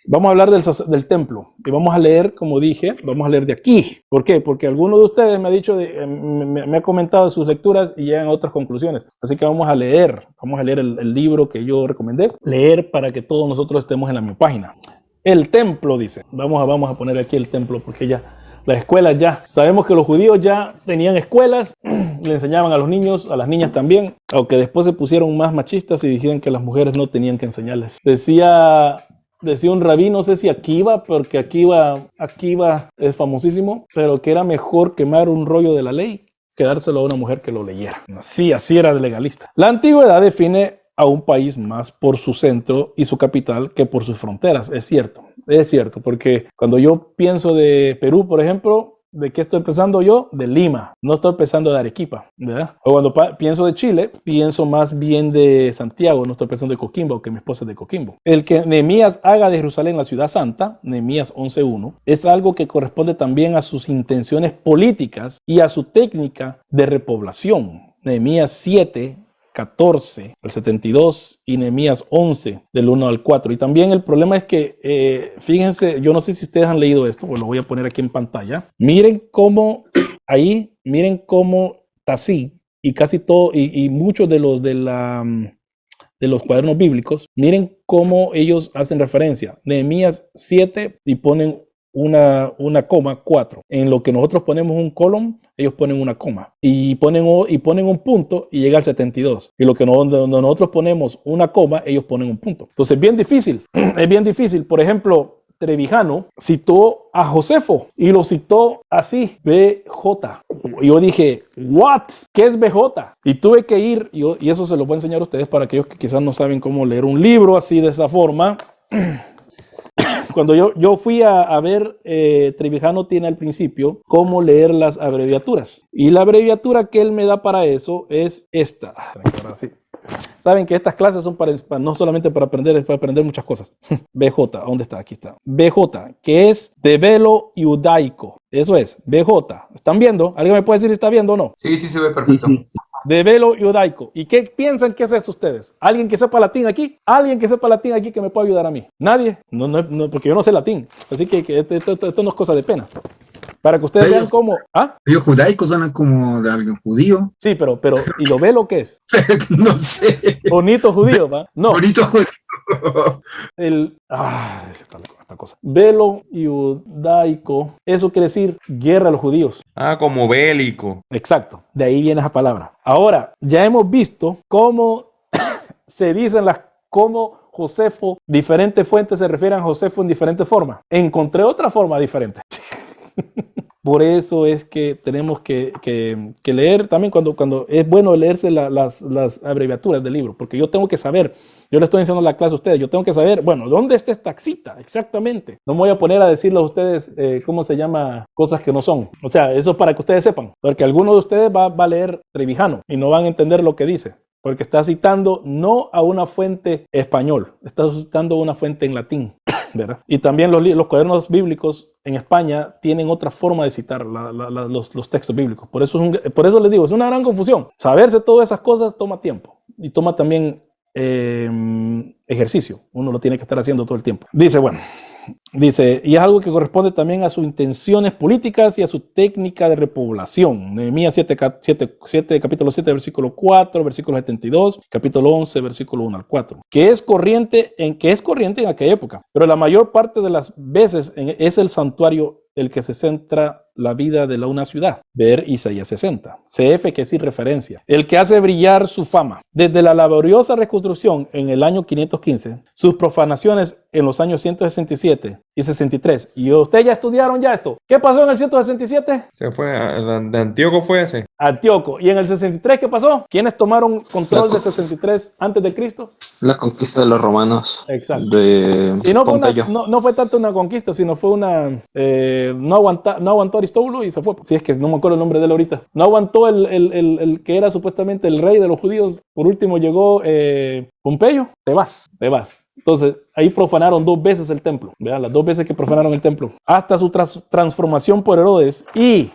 Vamos a hablar del templo y vamos a leer, como dije, vamos a leer de aquí. ¿Por qué? Porque alguno de ustedes me ha dicho, me ha comentado de sus lecturas y llegan a otras conclusiones. Así que vamos a leer el libro que yo recomendé, leer para que todos nosotros estemos en la misma página. El templo, dice. Vamos a poner aquí el templo porque ya las escuelas ya. Sabemos que los judíos ya tenían escuelas, le enseñaban a los niños, a las niñas también, aunque después se pusieron más machistas y decían que las mujeres no tenían que enseñarles. Decía un rabí, no sé si Akiva, porque Akiva es famosísimo, pero que era mejor quemar un rollo de la ley que dárselo a una mujer que lo leyera. Así era de legalista. La antigüedad define a un país más por su centro y su capital que por sus fronteras. Es cierto, porque cuando yo pienso de Perú, por ejemplo, ¿de qué estoy pensando yo? De Lima, no estoy pensando de Arequipa, ¿verdad? O cuando pienso de Chile, pienso más bien de Santiago, no estoy pensando de Coquimbo, que mi esposa es de Coquimbo. El que Nehemías haga de Jerusalén la ciudad santa, Nehemías 11:1, es algo que corresponde también a sus intenciones políticas y a su técnica de repoblación. Nehemías 7:14 al 72 y Nehemías 11 del 1 al 4. Y también el problema es que, fíjense, yo no sé si ustedes han leído esto, pues lo voy a poner aquí en pantalla. Miren cómo Tasí y casi todo, y muchos de los cuadernos bíblicos, miren cómo ellos hacen referencia. Nehemías 7 y ponen una coma, 4. En lo que nosotros ponemos un colon, ellos ponen una coma. Y ponen un punto y llega al 72. Y lo que donde nosotros ponemos una coma, ellos ponen un punto. Entonces es bien difícil. Es bien difícil. Por ejemplo, Trevijano citó a Josefo y lo citó así, BJ. Y yo dije, ¿what? ¿Qué es BJ? Y tuve que ir, y eso se lo voy a enseñar a ustedes para aquellos que quizás no saben cómo leer un libro así de esa forma. Cuando yo fui a ver, Trevijano tiene al principio cómo leer las abreviaturas. Y la abreviatura que él me da para eso es esta. Saben que estas clases son no solamente para aprender, es para aprender muchas cosas. BJ, ¿dónde está? Aquí está. BJ, que es de velo judaico. Eso es, BJ. ¿Están viendo? ¿Alguien me puede decir si está viendo o no? Sí, se ve perfecto. Sí. De velo judaico. ¿Y qué piensan que es eso ustedes? ¿Alguien que sepa latín aquí? ¿Alguien que sepa latín aquí que me pueda ayudar a mí? ¿Nadie? No, porque yo no sé latín. Así que esto no es cosa de pena. Para que ustedes vean cómo... ¿Ah? Ellos judaicos suenan como de algo judío. Sí, pero ¿y lo velo qué es? No sé. Bonito judío, ¿va? No. Bonito judío. Esta cosa. Velo judaico. Eso quiere decir guerra a los judíos. Como bélico. Exacto. De ahí viene esa palabra. Ahora, ya hemos visto cómo se dicen cómo Josefo, diferentes fuentes se refieren a Josefo en diferentes formas. Encontré otra forma diferente. Por eso es que tenemos que leer también cuando es bueno leerse las abreviaturas del libro, porque yo tengo que saber, yo le estoy enseñando la clase a ustedes, yo tengo que saber, bueno, ¿dónde está esta cita? Exactamente. No me voy a poner a decirle a ustedes cómo se llama cosas que no son. O sea, eso es para que ustedes sepan, porque alguno de ustedes va a leer Trevijano y no van a entender lo que dice. Porque está citando no a una fuente español, está citando a una fuente en latín, ¿verdad? Y también los cuadernos bíblicos en España tienen otra forma de citar los textos bíblicos. Por eso les digo, es una gran confusión. Saberse todas esas cosas toma tiempo y toma también ejercicio. Uno lo tiene que estar haciendo todo el tiempo. Dice, y es algo que corresponde también a sus intenciones políticas y a su técnica de repoblación. Nehemías 7, capítulo 7, versículo 4, versículo 72, capítulo 11, versículo 1 al 4. Que es corriente en aquella época, pero la mayor parte de las veces es el santuario el que se centra la vida de una ciudad. Ver Isaías 60. CF, que es sin referencia. El que hace brillar su fama. Desde la laboriosa reconstrucción en el año 515, sus profanaciones en los años 167 y 63. Y ustedes ya estudiaron ya esto. ¿Qué pasó en el 167? Se fue, de Antíoco fue ese. Antíoco. ¿Y en el 63 qué pasó? ¿Quiénes tomaron control de 63 antes de Cristo? La conquista de los romanos. Exacto. Y no fue tanto una conquista, sino fue una... no aguantó Aristóbulo y se fue. Si es que no me acuerdo el nombre de él ahorita. No aguantó el que era supuestamente el rey de los judíos. Por último llegó Pompeyo. Te vas. Entonces, ahí profanaron 2 veces el templo. Vean, las 2 veces que profanaron el templo. Hasta su transformación por Herodes y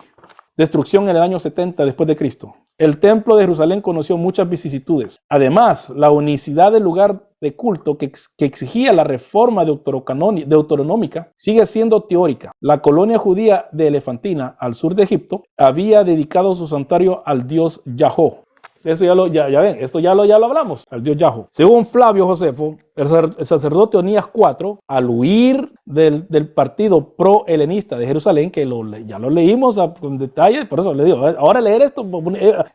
destrucción en el año 70 después de Cristo. El templo de Jerusalén conoció muchas vicisitudes. Además, la unicidad del lugar de culto que exigía la reforma deuteronómica sigue siendo teórica. La colonia judía de Elefantina, al sur de Egipto, había dedicado su santuario al dios Yahó. Eso ya ven, esto ya lo hablamos, al dios Yahó. Según Flavio Josefo, el sacerdote Onías IV, al huir del partido pro-helenista de Jerusalén, que ya lo leímos con detalle, por eso le digo, ahora leer esto,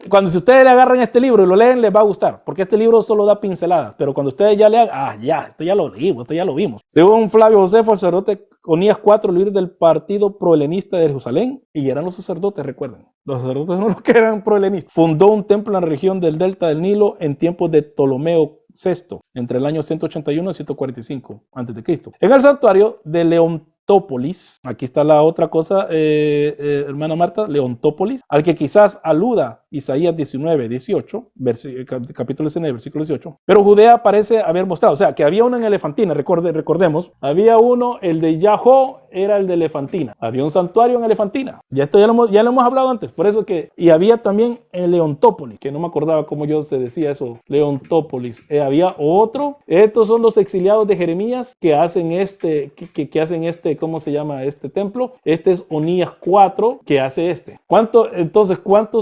cuando si ustedes le agarran este libro y lo leen, les va a gustar, porque este libro solo da pinceladas, pero cuando ustedes ya lean, esto ya lo leímos, esto ya lo vimos. Según Flavio Josefo, el sacerdote Onías IV, al huir del partido pro-helenista de Jerusalén, y eran los sacerdotes, recuerden, los sacerdotes no los que eran pro-helenistas, fundó un templo en la región del delta del Nilo en tiempos de Ptolomeo VI, entre el año 181 y 145 a.C. En el santuario de Leontópolis, aquí está la otra cosa, hermana Marta, Leontópolis, al que quizás aluda Isaías 19, 18, capítulo 19, versículo 18. Pero Judea parece haber mostrado, o sea, que había uno en Elefantina, recordemos, había uno, el de Yahó era el de Elefantina, había un santuario en Elefantina, esto ya lo hemos hablado antes, por eso que, y había también en Leontópolis, que no me acordaba cómo se decía eso, Leontópolis, había otro, estos son los exiliados de Jeremías que hacen ¿cómo se llama este templo? Este es Onías IV que hace este. ¿Cuántos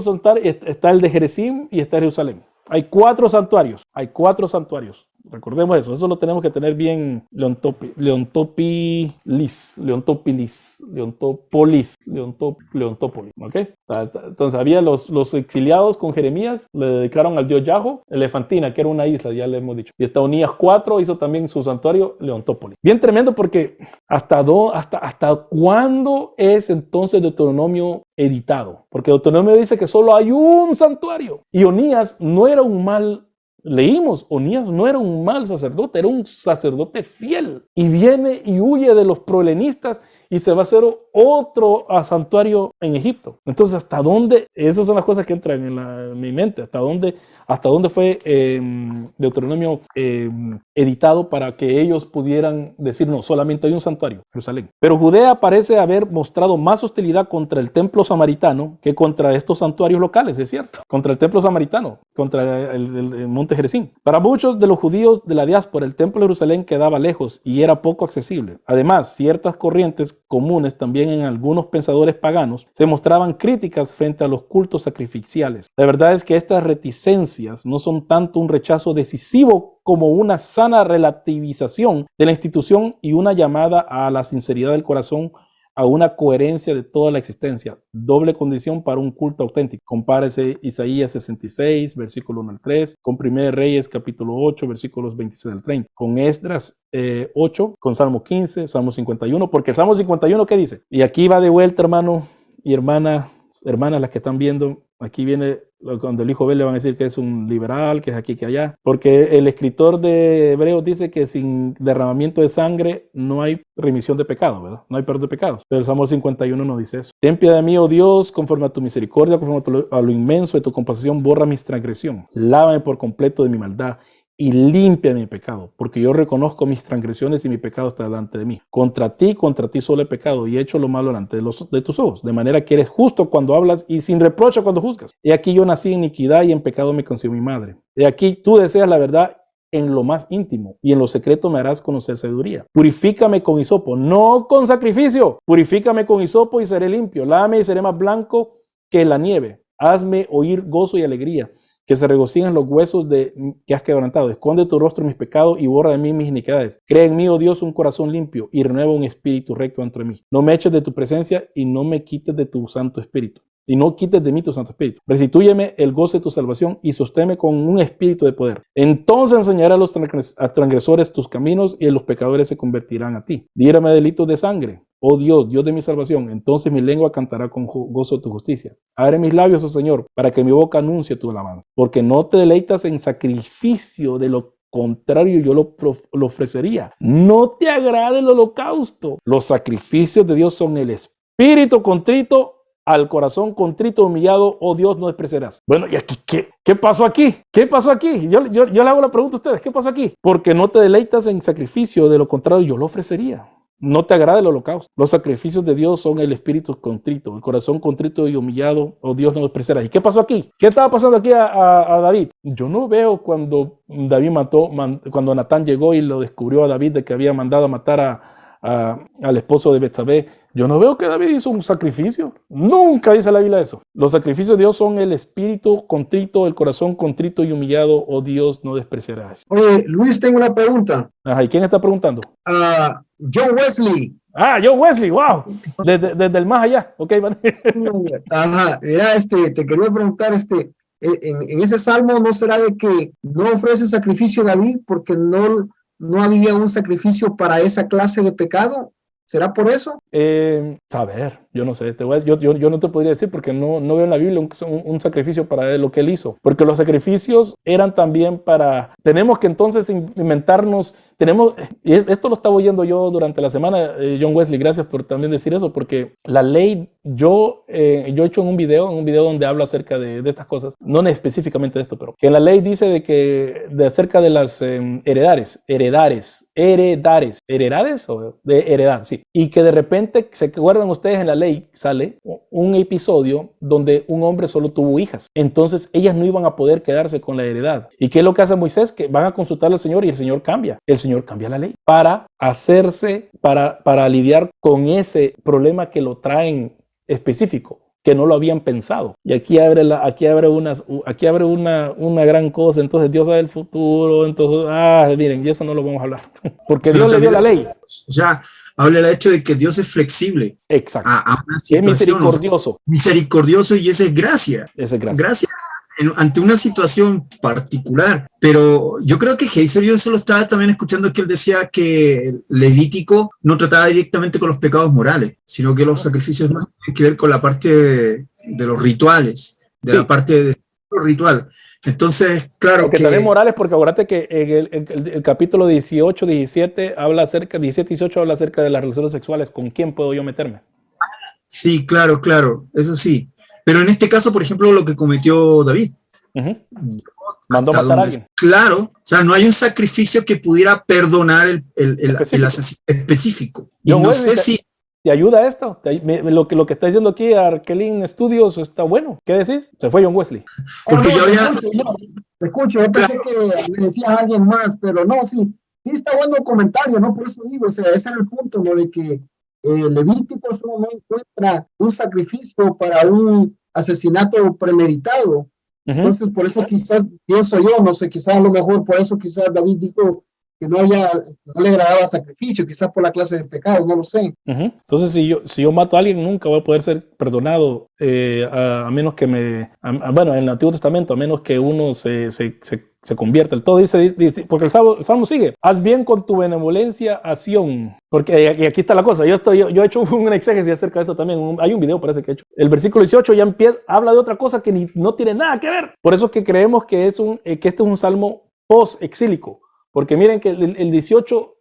santuarios? Está el de Jerezim y está Jerusalén. Hay 4 santuarios. Recordemos eso lo tenemos que tener bien. Leontópolis, ¿ok? Entonces había los exiliados con Jeremías, le dedicaron al dios Yahó, Elefantina, que era una isla, ya le hemos dicho. Y esta Onías IV hizo también su santuario, Leontópolis. Bien tremendo porque ¿hasta cuándo es entonces Deuteronomio editado? Porque Deuteronomio dice que solo hay un santuario. Y Onías no era un mal. Leímos, Onías no era un mal sacerdote, era un sacerdote fiel. Y viene y huye de los prohelenistas y se va a hacer otro santuario en Egipto. Entonces, ¿hasta dónde? Esas son las cosas que entran en mi mente. ¿Hasta dónde fue Deuteronomio editado para que ellos pudieran decir, no, solamente hay un santuario, Jerusalén? Pero Judea parece haber mostrado más hostilidad contra el templo samaritano que contra estos santuarios locales, es cierto. Contra el templo samaritano, contra el monte Gerizim. Para muchos de los judíos de la diáspora, el templo de Jerusalén quedaba lejos y era poco accesible. Además, ciertas corrientes comunes también en algunos pensadores paganos se mostraban críticas frente a los cultos sacrificiales. La verdad es que estas reticencias no son tanto un rechazo decisivo como una sana relativización de la institución y una llamada a la sinceridad del corazón, a una coherencia de toda la existencia. Doble condición para un culto auténtico. Compárese Isaías 66, versículo 1 al 3, con 1 Reyes, capítulo 8, versículos 26 al 30, con Esdras 8, con Salmo 15, Salmo 51, porque el Salmo 51, ¿qué dice? Y aquí va de vuelta, hermano y hermanas, las que están viendo, aquí viene cuando el hijo ve le van a decir que es un liberal, que es aquí, que allá, porque el escritor de Hebreos dice que sin derramamiento de sangre no hay remisión de pecado, ¿verdad? No hay perdón de pecados. Pero el Salmo 51 no dice eso. Ten piedad de mí, oh Dios, conforme a tu misericordia, conforme a lo inmenso de tu compasión, borra mis transgresiones. Lávame por completo de mi maldad y limpia mi pecado, porque yo reconozco mis transgresiones y mi pecado está delante de mí. Contra ti solo he pecado y he hecho lo malo delante de tus ojos, de manera que eres justo cuando hablas y sin reproche cuando juzgas. He aquí yo nací en iniquidad y en pecado me concibió mi madre. He aquí tú deseas la verdad en lo más íntimo y en lo secreto me harás conocer sabiduría. Purifícame con hisopo, no con sacrificio. Purifícame con hisopo y seré limpio. Lávame y seré más blanco que la nieve. Hazme oír gozo y alegría, que se regocijen los huesos que has quebrantado. Esconde tu rostro en mis pecados y borra de mí mis iniquidades. Crea en mí, oh Dios, un corazón limpio y renueva un espíritu recto dentro de mí. No me eches de tu presencia y no me quites de tu santo espíritu. Y no quites de mí tu santo espíritu. Restitúyeme el gozo de tu salvación y sosténme con un espíritu de poder. Entonces enseñaré a los transgresores tus caminos y los pecadores se convertirán a ti. Líbrame de delitos de sangre. Oh Dios, Dios de mi salvación, entonces mi lengua cantará con gozo tu justicia. Abre mis labios, oh Señor, para que mi boca anuncie tu alabanza. Porque no te deleitas en sacrificio, de lo contrario yo lo ofrecería. No te agrade el holocausto. Los sacrificios de Dios son el espíritu contrito. Al corazón contrito, humillado, oh Dios, no despreciarás. Bueno, ¿y aquí qué pasó aquí? ¿Qué pasó aquí? Yo le hago la pregunta a ustedes, ¿qué pasó aquí? Porque no te deleitas en sacrificio, de lo contrario yo lo ofrecería. No te agrada el holocausto. Los sacrificios de Dios son el espíritu contrito, el corazón contrito y humillado, oh Dios, no despreciarás. ¿Y qué pasó aquí? ¿Qué estaba pasando aquí a David? Yo no veo cuando David cuando Natán llegó y lo descubrió a David de que había mandado a matar al esposo de Betsabé. Yo no veo que David hizo un sacrificio. Nunca dice la Biblia eso. Los sacrificios de Dios son el espíritu contrito, el corazón contrito y humillado, oh Dios, no despreciarás. Oye, Luis, tengo una pregunta. Ajá, ¿y quién está preguntando? John Wesley. John Wesley, wow. Desde el más allá. Ok, vale. Ajá, mira, te quería preguntar, en ese salmo, ¿no será de que no ofrece sacrificio David porque no había un sacrificio para esa clase de pecado? ¿Será por eso? A ver, yo no sé, yo no te podría decir porque no veo en la Biblia un sacrificio para lo que él hizo, porque los sacrificios eran también tenemos que entonces inventarnos, esto lo estaba oyendo yo durante la semana, John Wesley, gracias por también decir eso, porque la ley, yo he hecho un video donde hablo acerca de estas cosas, no específicamente de esto, pero que en la ley dice acerca de las heredades o de heredad, sí. Y que de repente, ¿se acuerdan ustedes? En la ley sale un episodio donde un hombre solo tuvo hijas. Entonces ellas no iban a poder quedarse con la heredad. ¿Y qué es lo que hace Moisés? Que van a consultar al Señor y el Señor cambia. El Señor cambia la ley para lidiar con ese problema que lo traen específico, que no lo habían pensado. Y aquí abre una gran cosa. Entonces Dios sabe el futuro. Entonces, miren, y eso no lo vamos a hablar. Porque Dios le dio la ley. Ya habla el hecho de que Dios es flexible. Exacto. A una Es misericordioso. O sea, misericordioso, y esa es gracia. Esa es gracia. Gracia ante una situación particular. Pero yo creo que Heiser, yo eso lo estaba también escuchando, que él decía que Levítico no trataba directamente con los pecados morales, sino que los sacrificios no tienen que ver con la parte de los rituales, la parte de lo ritual. Entonces, claro, porque también morales, porque acuérdate que en el capítulo 18, 17 habla acerca, 17 y 18 habla acerca de las relaciones sexuales. ¿Con quién puedo yo meterme? Sí, claro, eso sí. Pero en este caso, por ejemplo, lo que cometió David. Mandó a matar a alguien. Claro, o sea, no hay un sacrificio que pudiera perdonar el asesino específico. Y no sé si... ¿Te ayuda esto? Lo que está diciendo aquí Arkelin Studios está bueno. ¿Qué decís? Se fue John Wesley. Porque yo había... Te escucho, yo pensé que me decía alguien más, pero no, sí está bueno el comentario, ¿no? Por eso digo, o sea, ese es el punto, ¿no? De que Levítico solo no encuentra un sacrificio para un asesinato premeditado. Entonces, por eso quizás, pienso yo, no sé, quizás a lo mejor por eso quizás David dijo que no le agradaba sacrificio, quizás por la clase de pecado, no lo sé. Entonces, si yo mato a alguien, nunca voy a poder ser perdonado, a menos que bueno, en el Antiguo Testamento, a menos que uno se convierta. El todo dice, porque el Salmo sigue: haz bien con tu benevolencia a Sión. Porque y aquí está la cosa, yo he hecho un exégesis acerca de esto también, hay un video parece que he hecho. El versículo 18 ya habla de otra cosa que no tiene nada que ver. Por eso es que creemos que este es un salmo post-exílico. Porque miren que el 18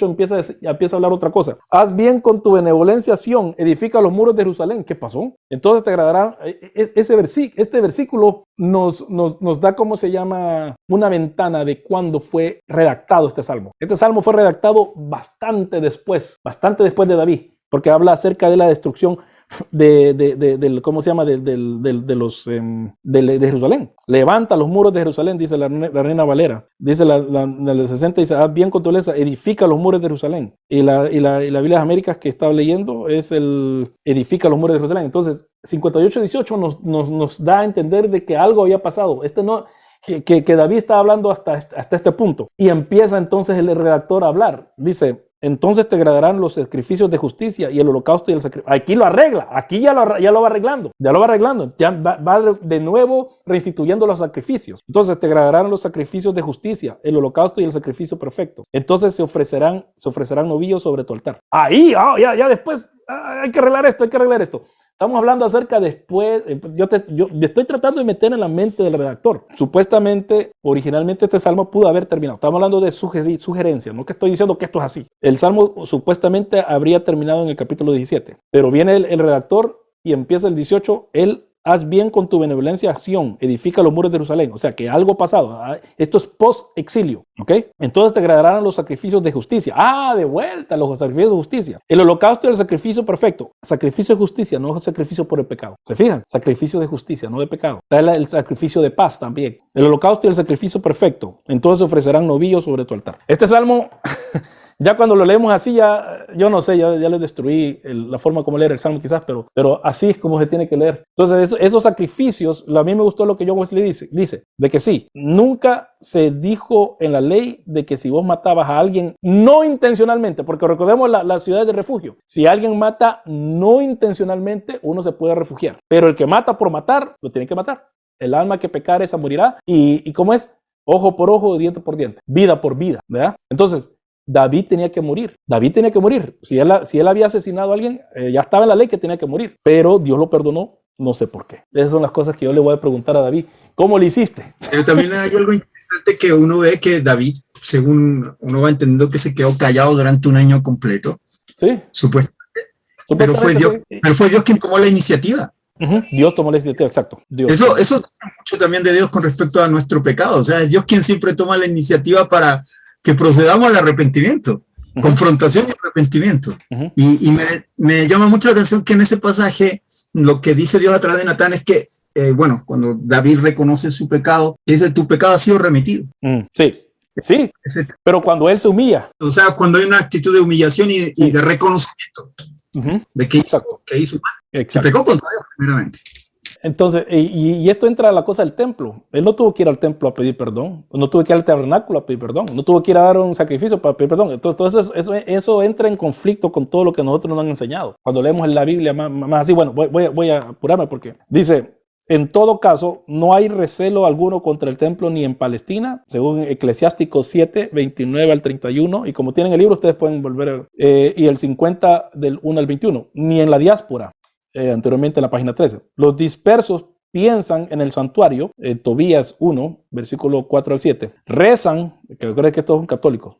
empieza a hablar otra cosa. Haz bien con tu benevolencia, Sión, edifica los muros de Jerusalén. ¿Qué pasó? Entonces te agradará. Este versículo nos da, ¿cómo se llama?, una ventana de cuándo fue redactado este salmo. Este salmo fue redactado bastante después de David, porque habla acerca de la destrucción ¿cómo se llama? De Jerusalén. Levanta los muros de Jerusalén, dice la Reina Valera. Dice la 60, dice: haz bien con tu benevolencia, edifica los muros de Jerusalén. Y la Biblia de las Américas que estaba leyendo es edifica los muros de Jerusalén. Entonces, 58-18 nos da a entender de que algo había pasado. Que David estaba hablando hasta este punto. Y empieza entonces el redactor a hablar. Dice: entonces te agradarán los sacrificios de justicia y el holocausto y el sacrificio. Aquí lo arregla, aquí ya lo va arreglando, ya va de nuevo reinstituyendo los sacrificios. Entonces te agradarán los sacrificios de justicia, el holocausto y el sacrificio perfecto. Entonces se ofrecerán novillos sobre tu altar. Ahí, ya después, hay que arreglar esto. Estamos hablando acerca después, yo estoy tratando de meter en la mente del redactor. Supuestamente, originalmente este salmo pudo haber terminado. Estamos hablando de sugerencias, no que estoy diciendo que esto es así. El salmo supuestamente habría terminado en el capítulo 17, pero viene el redactor y empieza el 18, él haz bien con tu benevolencia acción, edifica los muros de Jerusalén. O sea, que algo pasado. Esto es post-exilio, ¿ok? Entonces te agradarán los sacrificios de justicia. De vuelta, los sacrificios de justicia. El holocausto y el sacrificio perfecto. Sacrificio de justicia, no sacrificio por el pecado. ¿Se fijan? Sacrificio de justicia, no de pecado. Está el sacrificio de paz también. El holocausto y el sacrificio perfecto. Entonces ofrecerán novillos sobre tu altar. Este salmo... Ya cuando lo leemos así, ya, yo no sé, ya les destruí la forma como leer el Salmo quizás, pero así es como se tiene que leer. Entonces, esos sacrificios, a mí me gustó lo que John Wesley dice, de que sí, nunca se dijo en la ley de que si vos matabas a alguien no intencionalmente, porque recordemos las ciudades de refugio, si alguien mata no intencionalmente, uno se puede refugiar, pero el que mata por matar, lo tiene que matar. El alma que pecare, esa morirá, y ¿cómo es? Ojo por ojo, diente por diente, vida por vida, ¿verdad? Entonces, David tenía que morir. David tenía que morir. Si él había asesinado a alguien, ya estaba en la ley que tenía que morir. Pero Dios lo perdonó, no sé por qué. Esas son las cosas que yo le voy a preguntar a David. ¿Cómo lo hiciste? Pero también hay algo interesante que uno ve que David, según uno va entendiendo que se quedó callado durante un año completo. Sí. Supuestamente. Pero fue Dios quien tomó la iniciativa. Dios tomó la iniciativa, exacto. Dios. Eso dice mucho también de Dios con respecto a nuestro pecado. O sea, es Dios quien siempre toma la iniciativa para que procedamos al arrepentimiento, confrontación y arrepentimiento. Y me llama mucho la atención que en ese pasaje lo que dice Dios a través de Natán es que, cuando David reconoce su pecado, dice, tu pecado ha sido remitido. Sí, pero cuando él se humilla. O sea, cuando hay una actitud de humillación y de reconocimiento de que hizo mal, se pecó contra Dios primeramente. Entonces, y esto entra a la cosa del templo. Él no tuvo que ir al templo a pedir perdón, no tuvo que ir al tabernáculo a pedir perdón, no tuvo que ir a dar un sacrificio para pedir perdón. Entonces, eso entra en conflicto con todo lo que nosotros nos han enseñado. Cuando leemos en la Biblia más así, bueno, voy a apurarme porque dice, en todo caso, no hay recelo alguno contra el templo ni en Palestina, según Eclesiásticos 7, 29 al 31, y como tienen el libro, ustedes pueden volver, y el 50 del 1 al 21, ni en la diáspora. Anteriormente en la página 13. Los dispersos piensan en el santuario, Tobías 1, versículo 4 al 7. Rezan, que creo que esto es un católico,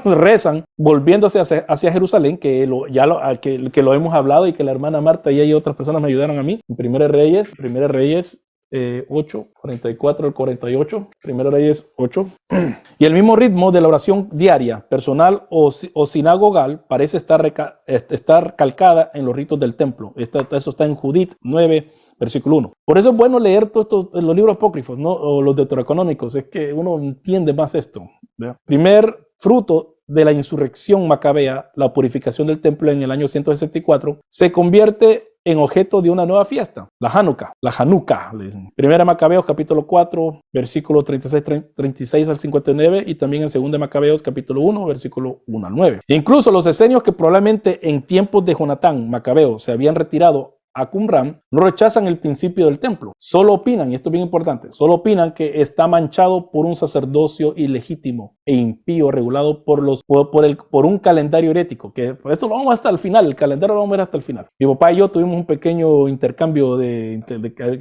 rezan volviéndose hacia Jerusalén, que lo hemos hablado y que la hermana Marta y otras personas me ayudaron a mí. En Primera Reyes 8, 44 al 48, Primera Reyes 8. Y el mismo ritmo de la oración diaria, personal o sinagogal, parece estar calcada en los ritos del templo. Eso está en Judith 9, versículo 1. Por eso es bueno leer todos los libros apócrifos, ¿no? O los deuterocanónicos, es que uno entiende más esto, ¿verdad? Primer fruto de la insurrección macabea, la purificación del templo en el año 164, se convierte en objeto de una nueva fiesta, la Hanukkah, le dicen. Primera Macabeos, capítulo 4, versículo 36 al 59, y también en Segunda Macabeos, capítulo 1, versículo 1 al 9. E incluso los esenios que probablemente en tiempos de Jonatán Macabeo se habían retirado a Qumran, no rechazan el principio del templo. Solo opinan, y esto es bien importante, solo opinan que está manchado por un sacerdocio ilegítimo e impío regulado por un calendario herético, que eso lo vamos hasta el final, el calendario lo vamos a ver hasta el final. Mi papá y yo tuvimos un pequeño intercambio de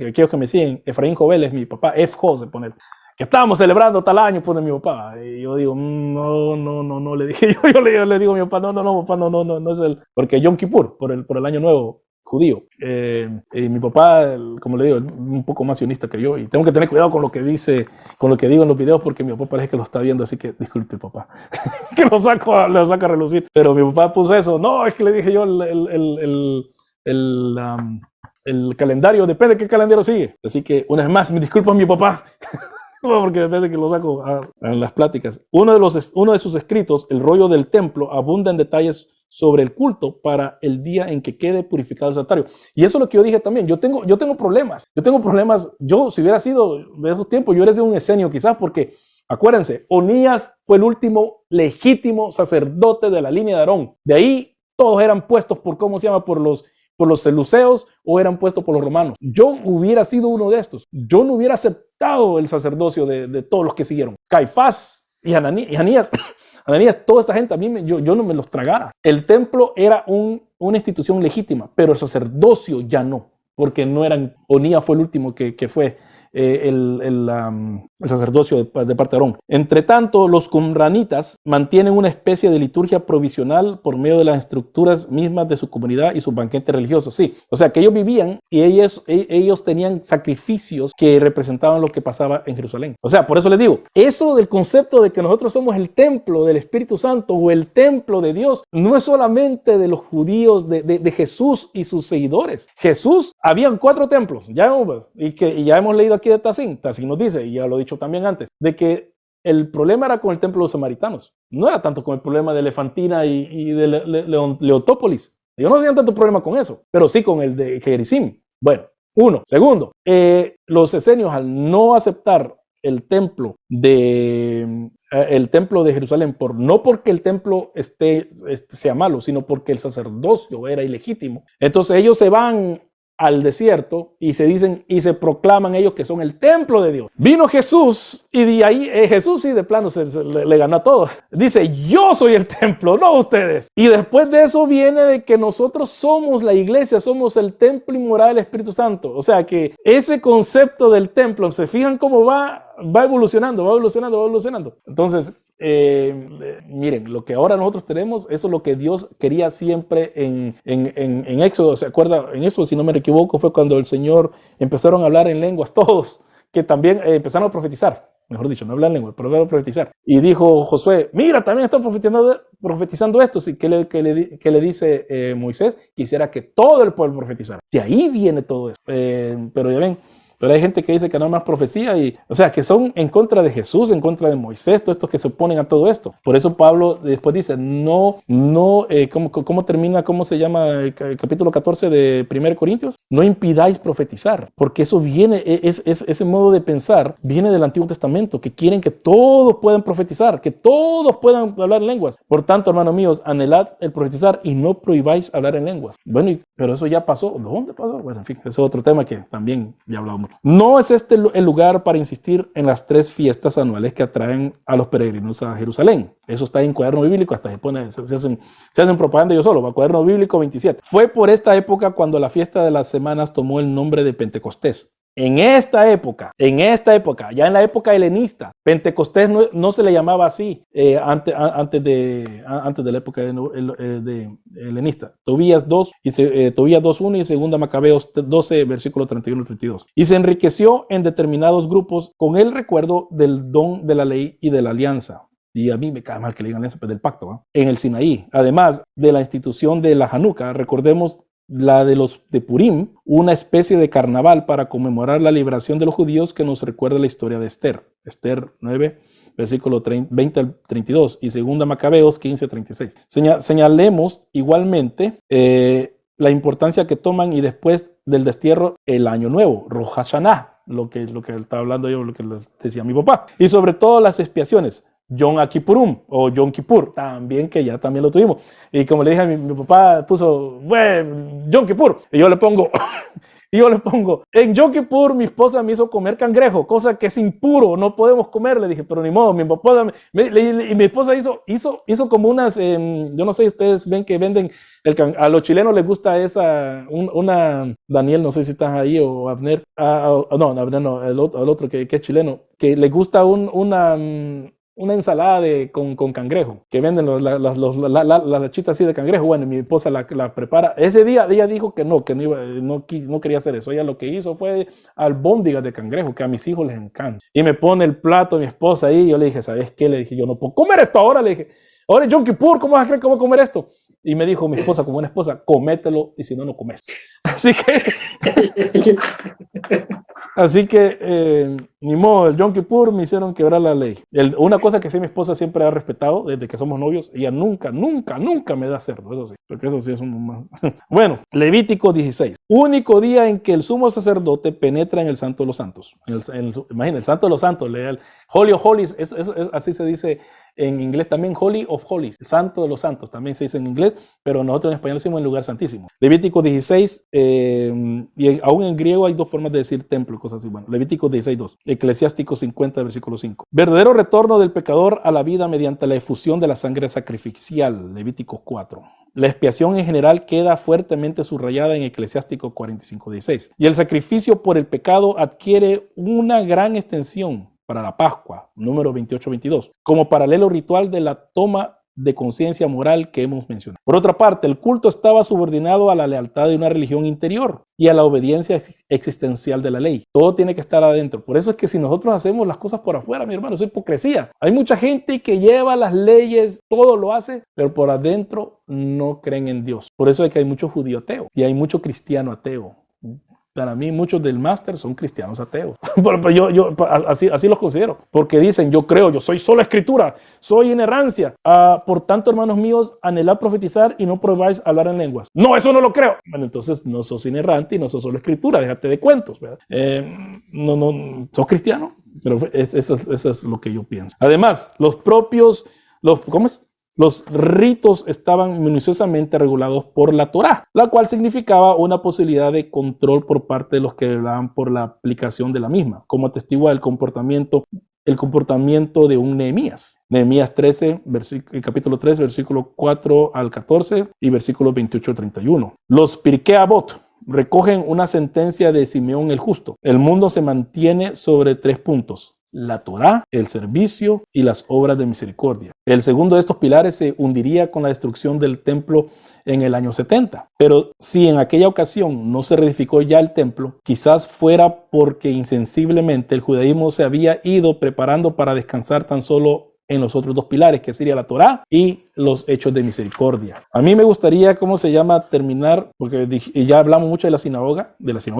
aquellos que me siguen. Efraín Jovel es mi papá, F. se pone, que estábamos celebrando tal año, pone mi papá. Y yo digo, no, le dije yo le digo a mi papá, no, papá, no es el, porque Yom Kippur, por el año nuevo judío. Y mi papá, como le digo, es un poco más sionista que yo, y tengo que tener cuidado con lo que digo en los videos, porque mi papá parece que lo está viendo, así que disculpe, papá, que lo saca a relucir. Pero mi papá puso eso. No, es que le dije yo, el calendario, depende de qué calendario sigue. Así que, una vez más, me disculpo a mi papá, porque depende que lo saco a las pláticas. Uno de sus escritos, El rollo del templo, abunda en detalles sobre el culto para el día en que quede purificado el santuario. Y eso es lo que yo dije también. Yo tengo problemas. Yo, si hubiera sido de esos tiempos, yo hubiera sido un esenio quizás, porque acuérdense, Onías fue el último legítimo sacerdote de la línea de Aarón. De ahí todos eran puestos por los seleuceos o eran puestos por los romanos. Yo hubiera sido uno de estos. Yo no hubiera aceptado el sacerdocio de todos los que siguieron. Caifás y Ananías, toda esta gente, yo no me los tragara. El templo era una institución legítima, pero el sacerdocio ya no, porque no eran. Onías fue el último que fue el sacerdocio de parte de Aarón. Entre tanto, los qumranitas mantienen una especie de liturgia provisional por medio de las estructuras mismas de su comunidad y sus banquetes religiosos. Sí, o sea que ellos vivían y ellos tenían sacrificios que representaban lo que pasaba en Jerusalén. O sea, por eso les digo, eso del concepto de que nosotros somos el templo del Espíritu Santo o el templo de Dios, no es solamente de los judíos, de Jesús y sus seguidores. Jesús, habían 4 templos, ya hemos leído aquí de Tacín nos dice, y ya lo he dicho también antes, de que el problema era con el templo de los samaritanos, no era tanto con el problema de Elefantina y de Leotópolis. Ellos no tenían tanto problema con eso, pero sí con el de Gerizim. Bueno, uno. Segundo, los esenios al no aceptar el templo de Jerusalén, no porque el templo sea malo, sino porque el sacerdocio era ilegítimo. Entonces ellos se van al desierto y se proclaman ellos que son el templo de Dios. Vino Jesús y de ahí Jesús sí de plano le ganó a todos. Dice, yo soy el templo, no ustedes. Y después de eso viene de que nosotros somos la iglesia, somos el templo y morada del Espíritu Santo. O sea que ese concepto del templo, ¿se fijan cómo va evolucionando? Entonces, miren, lo que ahora nosotros tenemos, eso es lo que Dios quería siempre en Éxodo. ¿Se acuerda? En eso, si no me equivoco, fue cuando el Señor empezaron a hablar en lenguas todos, que también empezaron a profetizar. Mejor dicho, no hablar en lenguas, pero a profetizar. Y dijo Josué, mira, también está profetizando esto. ¿Sí? ¿Qué le dice Moisés? Quisiera que todo el pueblo profetizara. De ahí viene todo eso. Pero ya ven, pero hay gente que dice que no hay más profecía, o sea, que son en contra de Jesús, en contra de Moisés, todos estos que se oponen a todo esto. Por eso Pablo después dice, ¿cómo se llama el capítulo 14 de 1 Corintios? No impidáis profetizar, porque eso viene, ese modo de pensar viene del Antiguo Testamento, que quieren que todos puedan profetizar, que todos puedan hablar en lenguas. Por tanto, hermanos míos, anhelad el profetizar y no prohibáis hablar en lenguas. Bueno, pero eso ya pasó. ¿Dónde pasó? Bueno, en fin, ese es otro tema que también ya hablamos. No es este el lugar para insistir en las 3 fiestas anuales que atraen a los peregrinos a Jerusalén. Eso está en Cuaderno Bíblico, hasta se hacen propaganda yo solo, va Cuaderno Bíblico 27. Fue por esta época cuando la fiesta de las semanas tomó el nombre de Pentecostés. En esta época, ya en la época helenista, Pentecostés no se le llamaba así antes de la época de helenista. Tobías 2:1 y 2 Macabeos 12, versículo 31 y 32. Y se enriqueció en determinados grupos con el recuerdo del don de la ley y de la alianza. Y a mí me cae mal que le digan eso, del pacto, ¿no? En el Sinaí. Además de la institución de la Hanukkah, recordemos la de los de Purim, una especie de carnaval para conmemorar la liberación de los judíos que nos recuerda la historia de Esther. Esther 9, versículo 20 al 32 y 2 Macabeos 15 al 36. Señalemos igualmente la importancia que toman y después del destierro el año nuevo, Rosh Hashanah, lo que estaba hablando yo, lo que les decía mi papá. Y sobre todo las expiaciones. Yom Kippurim o Yom Kippur, también lo tuvimos. Y como le dije a mi papá, puso, Yom Kippur. Y yo le pongo, en Yom Kippur mi esposa me hizo comer cangrejo, cosa que es impuro, no podemos comer. Le dije, pero ni modo, mi papá, y mi esposa hizo como unas, yo no sé, ustedes ven que venden, a los chilenos les gusta una, Daniel, no sé si estás ahí, o Abner, Abner no, el otro que es chileno, que le gusta una ensalada con cangrejo, que venden las lachitas así de cangrejo. Bueno, mi esposa la prepara. Ese día ella dijo que no quería hacer eso. Ella lo que hizo fue albóndigas de cangrejo, que a mis hijos les encanta. Y me pone el plato mi esposa ahí, y yo le dije, ¿sabes qué? Le dije, yo no puedo comer esto ahora. Le dije, ahora es Yom Kippur, ¿cómo vas a creer que voy a comer esto? Y me dijo mi esposa, como una esposa, comételo, y si no, no comes. Así que, ni modo, el Yom Kippur me hicieron quebrar la ley. Una cosa que sí mi esposa siempre ha respetado desde que somos novios, ella nunca me da cerdo, eso sí, porque eso sí es un más. Bueno, Levítico 16. Único día en que el sumo sacerdote penetra en el Santo de los Santos. Imagina, el Santo de los Santos, Holy of Holies, así se dice en inglés también Holy of Holies, el santo de los santos, también se dice en inglés, pero nosotros en español decimos el lugar santísimo. Levítico 16, y aún en griego hay dos formas de decir templo, cosas así. Bueno, Levítico 16:2, Eclesiástico 50, versículo 5. Verdadero retorno del pecador a la vida mediante la efusión de la sangre sacrificial, Levítico 4. La expiación en general queda fuertemente subrayada en Eclesiástico 45:16. Y el sacrificio por el pecado adquiere una gran extensión para la Pascua, número 28-22, como paralelo ritual de la toma de conciencia moral que hemos mencionado. Por otra parte, el culto estaba subordinado a la lealtad de una religión interior y a la obediencia existencial de la ley. Todo tiene que estar adentro. Por eso es que si nosotros hacemos las cosas por afuera, mi hermano, es hipocresía. Hay mucha gente que lleva las leyes, todo lo hace, pero por adentro no creen en Dios. Por eso es que hay mucho judío ateo y hay mucho cristiano ateo. Para mí, muchos del máster son cristianos ateos. Así los considero. Porque dicen, yo creo, yo soy sola escritura, soy inerrancia. Por tanto, hermanos míos, anhelad profetizar y no probáis hablar en lenguas. No, eso no lo creo. Bueno, entonces no sos inerrante y no sos solo escritura, déjate de cuentos. No, sos cristiano. Pero eso es lo que yo pienso. Además, los ritos estaban minuciosamente regulados por la Torá, la cual significaba una posibilidad de control por parte de los que velaban por la aplicación de la misma, como atestigua el comportamiento de un Nehemías. Nehemías 13, capítulo 3, versículo 4 al 14 y versículos 28 al 31. Los Pirkei Avot recogen una sentencia de Simeón el Justo. El mundo se mantiene sobre 3 puntos: la Torá, el servicio y las obras de misericordia. El segundo de estos pilares se hundiría con la destrucción del templo en el año 70. Pero si en aquella ocasión no se reedificó ya el templo, quizás fuera porque insensiblemente el judaísmo se había ido preparando para descansar tan solo en los otros 2 pilares, que sería la Torá y los hechos de misericordia. A mí me gustaría, terminar, porque ya hablamos mucho de la sinagoga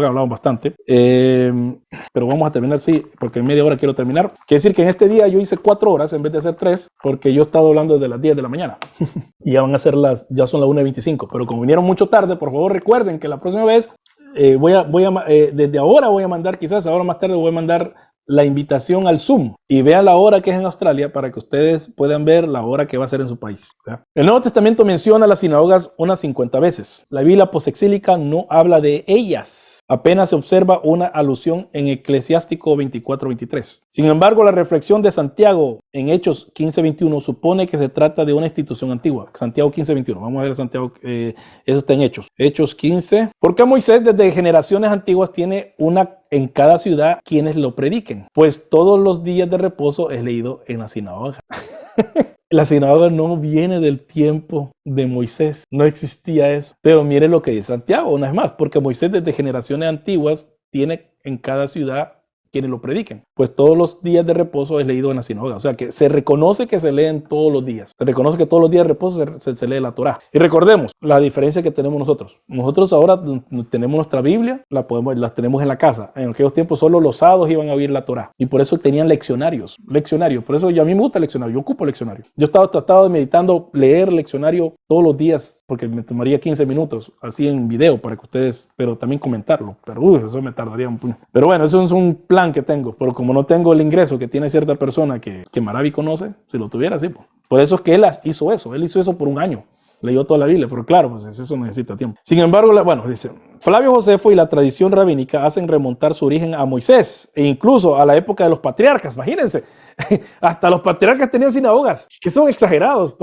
hablamos bastante, pero vamos a terminar, sí, porque en media hora quiero terminar. Quiere decir que en este día yo hice 4 horas en vez de hacer 3, porque yo he estado hablando desde las 10 de la mañana, y ya son las 1:25, pero como vinieron mucho tarde, por favor recuerden que la próxima vez, desde ahora voy a mandar, quizás ahora más tarde voy a mandar la invitación al Zoom y vean la hora que es en Australia para que ustedes puedan ver la hora que va a ser en su país. ¿Ya? El Nuevo Testamento menciona las sinagogas unas 50 veces. La Biblia posexílica no habla de ellas. Apenas se observa una alusión en Eclesiástico 24-23. Sin embargo, la reflexión de Santiago en Hechos 15-21 supone que se trata de una institución antigua. Santiago 15-21. Vamos a ver Santiago, eso está en Hechos. Hechos 15. Porque Moisés desde generaciones antiguas tiene una en cada ciudad quienes lo prediquen, pues todos los días de reposo es leído en la sinagoga. La sinagoga no viene del tiempo de Moisés, no existía eso. Pero mire lo que dice Santiago, una vez más, porque Moisés desde generaciones antiguas tiene en cada ciudad quienes lo prediquen, pues todos los días de reposo es leído en la sinagoga. O sea que se reconoce que se leen todos los días. Se reconoce que todos los días de reposo se lee la Torá. Y recordemos la diferencia que tenemos nosotros. Nosotros ahora tenemos nuestra Biblia, la tenemos en la casa. En aquellos tiempos solo los sábados iban a oír la Torá. Y por eso tenían leccionarios. Por eso a mí me gusta el leccionario. Yo ocupo leccionario. Yo estaba meditando leer leccionario todos los días porque me tomaría 15 minutos así en video para que ustedes, pero también comentarlo. Pero eso me tardaría un puño. Pero bueno, eso es un plan que tengo, pero como no tengo el ingreso que tiene cierta persona que Maravi conoce, si lo tuviera, sí. Por eso es que él hizo eso por un año, leyó toda la Biblia, pero claro, pues eso necesita tiempo. Sin embargo, dice, Flavio Josefo y la tradición rabínica hacen remontar su origen a Moisés e incluso a la época de los patriarcas, imagínense, hasta los patriarcas tenían sinagogas, que son exagerados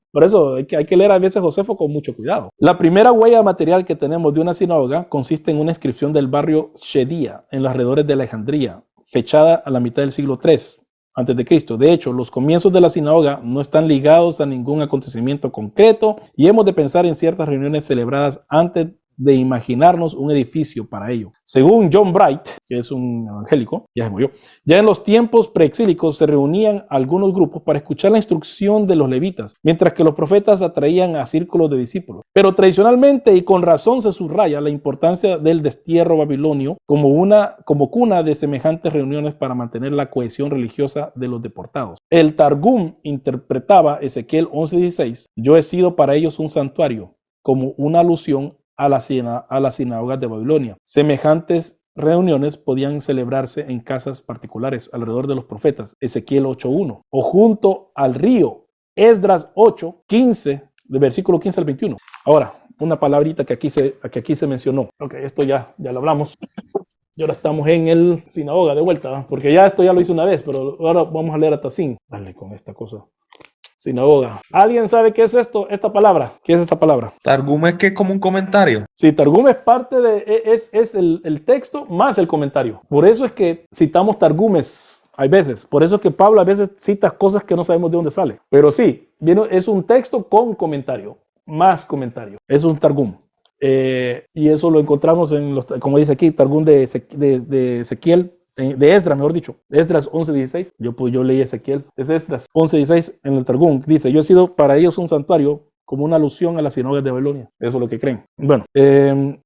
por eso hay que leer a veces Josefo con mucho cuidado. La primera huella material que tenemos de una sinagoga consiste en una inscripción del barrio Shedía, en los alrededores de Alejandría, fechada a la mitad del siglo III a.C. De hecho, los comienzos de la sinagoga no están ligados a ningún acontecimiento concreto y hemos de pensar en ciertas reuniones celebradas antes de imaginarnos un edificio para ello. Según John Bright, que es un evangélico, ya se murió, ya en los tiempos preexílicos se reunían algunos grupos para escuchar la instrucción de los levitas, mientras que los profetas atraían a círculos de discípulos. Pero tradicionalmente y con razón se subraya la importancia del destierro babilonio como cuna de semejantes reuniones para mantener la cohesión religiosa de los deportados. El Targum interpretaba Ezequiel 11:16, yo he sido para ellos un santuario, como una alusión a las sinagogas de Babilonia, semejantes reuniones podían celebrarse en casas particulares alrededor de los profetas, Ezequiel 8:1, o junto al río, Esdras 8:15, de versículo 15 al 21. Ahora, una palabrita que aquí se mencionó. Ok, esto ya lo hablamos. Y ahora estamos en el sinagoga de vuelta, ¿no? Porque ya esto ya lo hice una vez, pero ahora vamos a leer a Tazín. Dale con esta cosa. Sinagoga. ¿Alguien sabe qué es esto? Esta palabra. ¿Qué es esta palabra? Targum es que es como un comentario. Sí, Targum es parte de, es el texto más el comentario. Por eso es que citamos Targumes, hay veces. Por eso es que Pablo a veces cita cosas que no sabemos de dónde sale. Pero sí, es un texto con comentario, más comentario. Es un Targum. Y eso lo encontramos en los, como dice aquí, Targum de Ezequiel, de Esdras, mejor dicho, Esdras 11:16. Yo leí Ezequiel, es Esdras 11:16 en el Targum. Dice: yo he sido para ellos un santuario, como una alusión a las sinagogas de Babilonia. Eso es lo que creen. Bueno,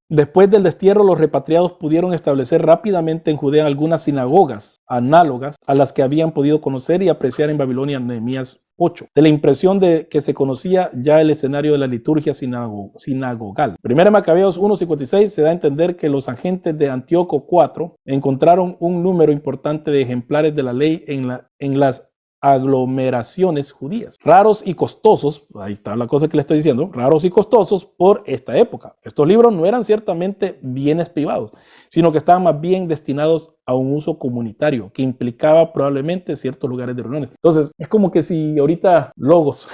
después del destierro, los repatriados pudieron establecer rápidamente en Judea algunas sinagogas análogas a las que habían podido conocer y apreciar en Babilonia en Nehemías 8, de la impresión de que se conocía ya el escenario de la liturgia sinagogal. Primera Macabeos 1:56 se da a entender que los agentes de Antíoco IV encontraron un número importante de ejemplares de la ley en las aglomeraciones judías, raros y costosos, ahí está la cosa que le estoy diciendo, raros y costosos por esta época. Estos libros no eran ciertamente bienes privados, sino que estaban más bien destinados a un uso comunitario, que implicaba probablemente ciertos lugares de reuniones. Entonces, es como que si ahorita logos,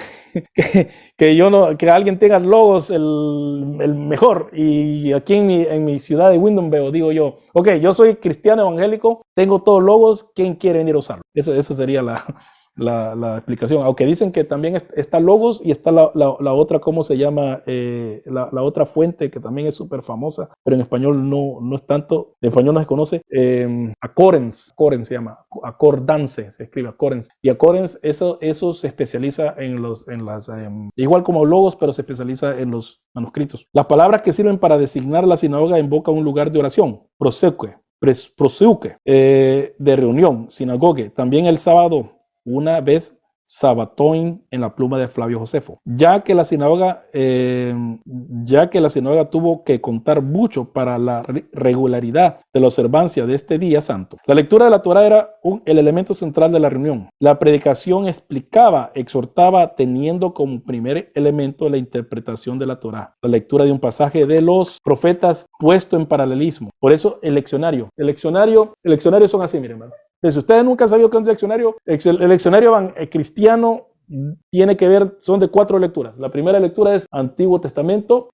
que alguien tenga logos el mejor, y aquí en mi ciudad de Windham veo, digo yo, ok, yo soy cristiano evangélico, tengo todos logos, ¿quién quiere venir a usarlo? Esa sería la explicación, aunque dicen que también está Logos y está la otra, ¿cómo se llama? La otra fuente que también es súper famosa, pero en español no es tanto, en español no se conoce, Accordance se llama, Accordance, se escribe Accordance, y Accordance, eso se especializa igual como Logos, pero se especializa en los manuscritos. Las palabras que sirven para designar la sinagoga invocan un lugar de oración, proseuque, de reunión, sinagogue, también el sábado, una vez Sabatoin en la pluma de Flavio Josefo, ya que la sinagoga tuvo que contar mucho para la regularidad de la observancia de este día santo. La lectura de la Torá era el elemento central de la reunión. La predicación explicaba, exhortaba, teniendo como primer elemento la interpretación de la Torá, la lectura de un pasaje de los profetas puesto en paralelismo. Por eso el leccionario son así, miren, hermano. Si ustedes nunca han sabido qué es un leccionario, el leccionario cristiano tiene que ver, son de 4 lecturas. La primera lectura es Antiguo Testamento,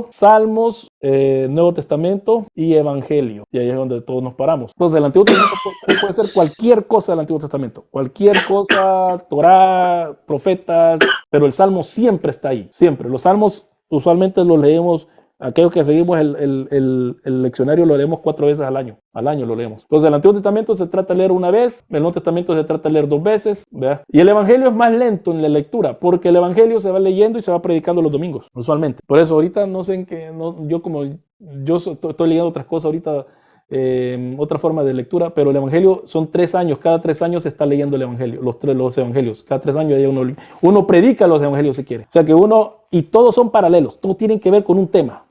Salmos, Nuevo Testamento y Evangelio. Y ahí es donde todos nos paramos. Entonces, el Antiguo Testamento puede ser cualquier cosa del Antiguo Testamento. Cualquier cosa, Torá, profetas, pero el Salmo siempre está ahí. Siempre. Los Salmos usualmente los leemos. Aquellos que seguimos el leccionario lo leemos 4 veces al año. Al año lo leemos. Entonces, el Antiguo Testamento se trata de leer una vez, el Nuevo Testamento se trata de leer 2 veces, ¿verdad? Y el Evangelio es más lento en la lectura, porque el Evangelio se va leyendo y se va predicando los domingos, usualmente. Por eso, ahorita no sé en qué, yo estoy leyendo otras cosas ahorita, otra forma de lectura, pero el Evangelio son 3 años, cada 3 años se está leyendo el Evangelio, los Evangelios, cada 3 años hay uno predica los Evangelios si quiere, o sea que y todos son paralelos, todos tienen que ver con un tema,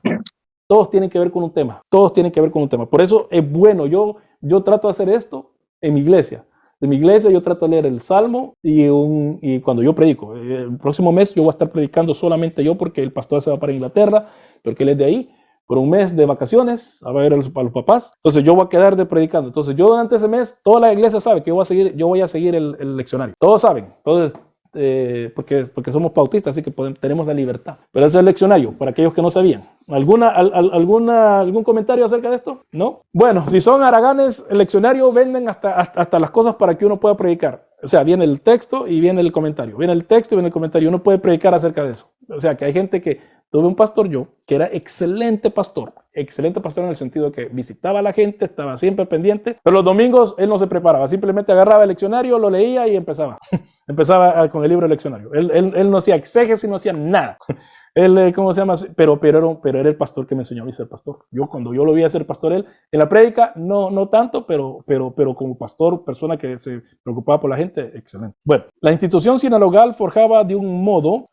por eso es bueno, yo trato de hacer esto en mi iglesia. En mi iglesia yo trato de leer el Salmo y cuando yo predico, el próximo mes yo voy a estar predicando solamente yo porque el pastor se va para Inglaterra, porque él es de ahí, por un mes de vacaciones, a ver a los papás. Entonces yo voy a quedar de predicando. Entonces yo durante ese mes, toda la iglesia sabe que yo voy a seguir el leccionario. Todos saben. Entonces, porque somos bautistas, así que tenemos la libertad. Pero ese es el leccionario, para aquellos que no sabían. ¿Algún comentario acerca de esto? ¿No? Bueno, si son haraganes, el leccionario venden hasta las cosas para que uno pueda predicar. O sea, viene el texto y viene el comentario. Viene el texto y viene el comentario. Uno puede predicar acerca de eso. O sea, que hay gente tuve un pastor que era excelente pastor en el sentido de que visitaba a la gente, estaba siempre pendiente, pero los domingos él no se preparaba, simplemente agarraba el leccionario, lo leía y empezaba con el libro del leccionario. Él no hacía exégesis, no hacía nada. Él, ¿cómo se llama? Pero era el pastor que me enseñó a mí a ser pastor. Cuando yo lo vi a ser pastor, él, en la prédica, no tanto, pero como pastor, persona que se preocupaba por la gente, excelente. Bueno, la institución sinagogal forjaba de un modo,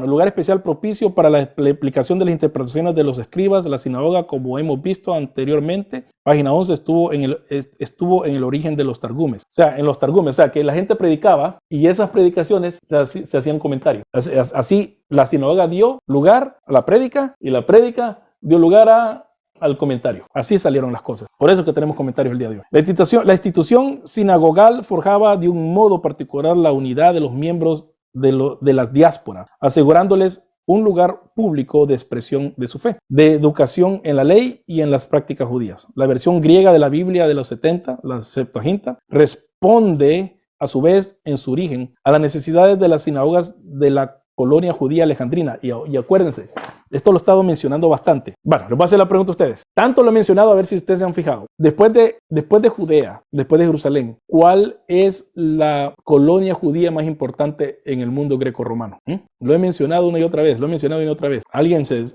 lugar especial propicio para la aplicación de las interpretaciones interpretaciones de los escribas, la sinagoga, como hemos visto anteriormente, página 11, estuvo en el origen de los targumes. O sea, en los targumes, o sea, que la gente predicaba y esas predicaciones se hacían comentarios. Así, la sinagoga dio lugar a la prédica y la prédica dio lugar al comentario. Así salieron las cosas. Por eso que tenemos comentarios el día de hoy. La institución sinagogal forjaba de un modo particular la unidad de los miembros de las diásporas, asegurándoles un lugar público de expresión de su fe, de educación en la ley y en las prácticas judías. La versión griega de la Biblia de los 70, la Septuaginta, responde a su vez en su origen a las necesidades de las sinagogas de la colonia judía alejandrina. Y acuérdense, esto lo he estado mencionando bastante. Bueno, les voy a hacer la pregunta a ustedes. Tanto lo he mencionado, a ver si ustedes se han fijado. Después de Judea, después de Jerusalén, ¿cuál es la colonia judía más importante en el mundo greco-romano? Lo he mencionado una y otra vez, ¿Alguien se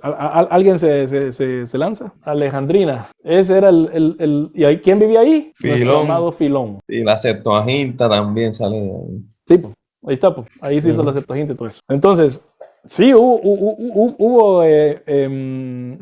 lanza? Alejandrina. Ese era ¿y quién vivía ahí? Filón. Nuestro amado Filón. Y la Septuaginta también sale de ahí. Sí, pues. Ahí está, pues. Ahí se hizo la Septuaginta y todo eso. Entonces, sí, hubo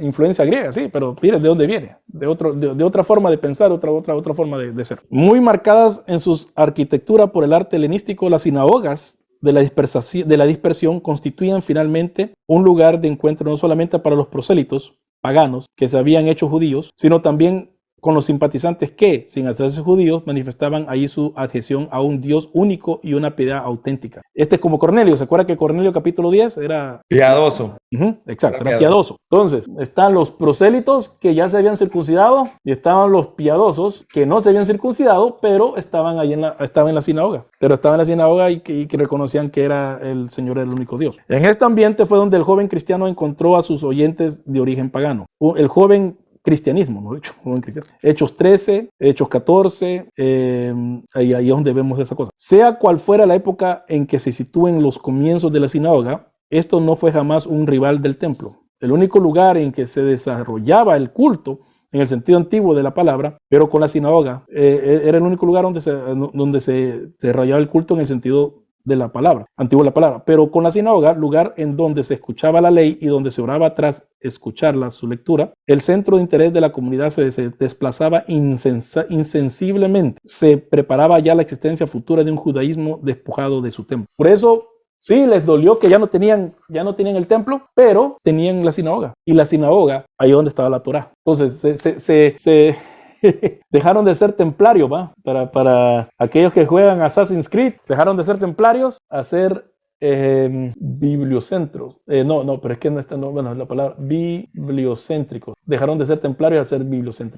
influencia griega, sí, pero miren de dónde viene. De otra forma de pensar, otra forma de ser. Muy marcadas en su arquitectura por el arte helenístico, las sinagogas de la dispersión constituían finalmente un lugar de encuentro no solamente para los prosélitos paganos que se habían hecho judíos, sino también con los simpatizantes que, sin hacerse judíos, manifestaban ahí su adhesión a un Dios único y una piedad auténtica. Este es como Cornelio. ¿Se acuerda que Cornelio capítulo 10 era piadoso? Exacto, era piadoso. Entonces, están los prosélitos que ya se habían circuncidado y estaban los piadosos que no se habían circuncidado, pero estaban ahí estaban en la sinagoga. Pero estaban en la sinagoga y que reconocían que era el Señor el único Dios. En este ambiente fue donde el joven cristiano encontró a sus oyentes de origen pagano. El joven cristianismo, ¿no? Hechos 13, Hechos 14, ahí es donde vemos esa cosa. Sea cual fuera la época en que se sitúen los comienzos de la sinagoga, esto no fue jamás un rival del templo. El único lugar en que se desarrollaba el culto, en el sentido antiguo de la palabra, pero con la sinagoga, era el único lugar donde se desarrollaba el culto en el sentido de la palabra, antiguo de la palabra, pero con la sinagoga, lugar en donde se escuchaba la ley y donde se oraba tras escucharla, su lectura, el centro de interés de la comunidad se desplazaba insensiblemente. Se preparaba ya la existencia futura de un judaísmo despojado de su templo. Por eso, sí, les dolió que ya no tenían el templo, pero tenían la sinagoga. Y la sinagoga, ahí es donde estaba la Torá. Entonces, se dejaron de ser templarios, ¿va? Para aquellos que juegan Assassin's Creed, dejaron de ser templarios a ser bibliocentros. No, pero es que no está, bueno, la palabra bibliocéntricos. Dejaron de ser templarios a ser bibliocéntricos.